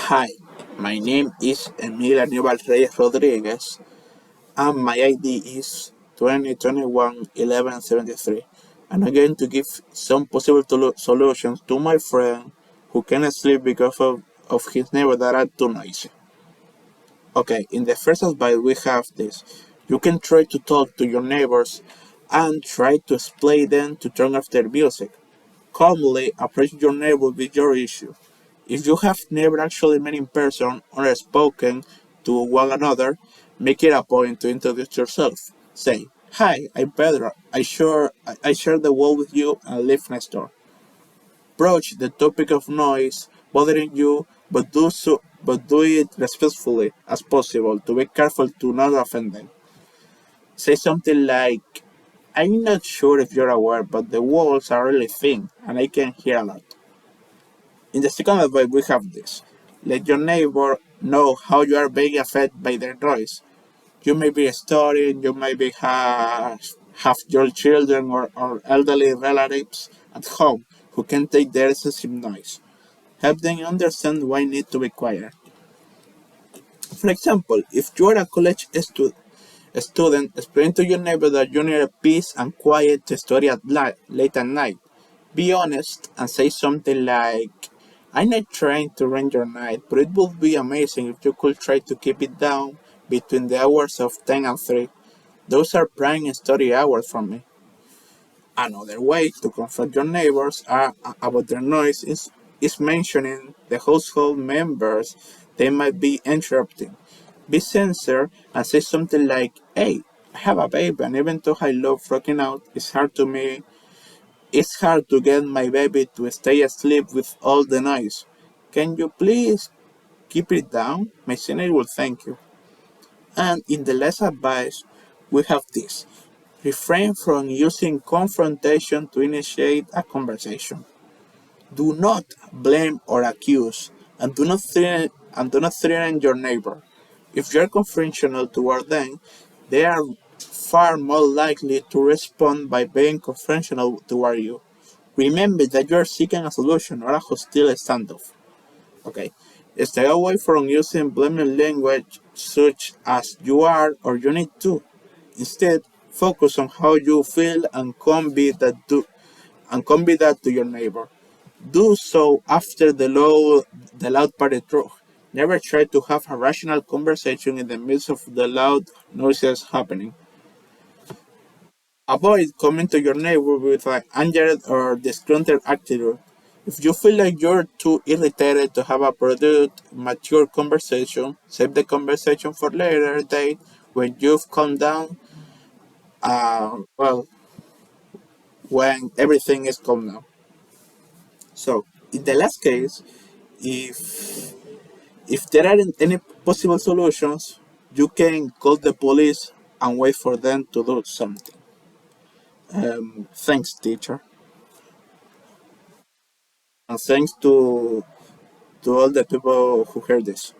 Hi, my name is Emilio Aníbal Reyes Rodriguez, and my ID is 2021-1173. And I'm going to give some possible solutions to my friend who cannot sleep because of his neighbors that are too noisy. Okay, in the first advice we have this. You can try to talk to your neighbors and try to explain them to turn off their music. Calmly approach your neighbor with your issue. If you have never actually met in person or spoken to one another, make it a point to introduce yourself. Say, "Hi, I'm Pedro. I share the wall with you and live next door." Broach the topic of noise bothering you, but do it respectfully as possible to be careful to not offend them. Say something like, "I'm not sure if you're aware, but the walls are really thin and I can hear a lot." In the second advice, we have this. Let your neighbor know how you are being affected by their noise. You may be studying, you may be have your children or elderly relatives at home who can take the excessive noise. Help them understand why need to be quiet. For example, if you are a college student, explain to your neighbor that you need peace and quiet to study late at night. Be honest and say something like, "I'm not trying to ruin your night, but it would be amazing if you could try to keep it down between the hours of 10 and 3. Those are prime study hours for me." Another way to comfort your neighbors about their noise is mentioning the household members they might be interrupting. Be sincere and say something like, "Hey, I have a baby, and even though I love rocking out, it's hard to get my baby to stay asleep with all the noise. Can you please keep it down? My senior will thank you." And in the last advice, we have this. Refrain from using confrontation to initiate a conversation. Do not blame or accuse, and do not threaten your neighbor. If you are confrontational toward them, they are far more likely to respond by being confrontational toward you. Remember that you are seeking a solution, not a hostile standoff. Okay. Stay away from using blaming language such as "you are" or "you need to." Instead, focus on how you feel and convey that to your neighbor. Do so after the loud party truck. Never try to have a rational conversation in the midst of the loud noises happening. Avoid coming to your neighbor with an angered or disgruntled attitude. If you feel like you're too irritated to have a productive, mature conversation, save the conversation for later date when you've calmed down. Well, when everything is calm now. So, in the last case, if if there aren't any possible solutions, you can call the police and wait for them to do something. Thanks, teacher, and thanks to all the people who heard this.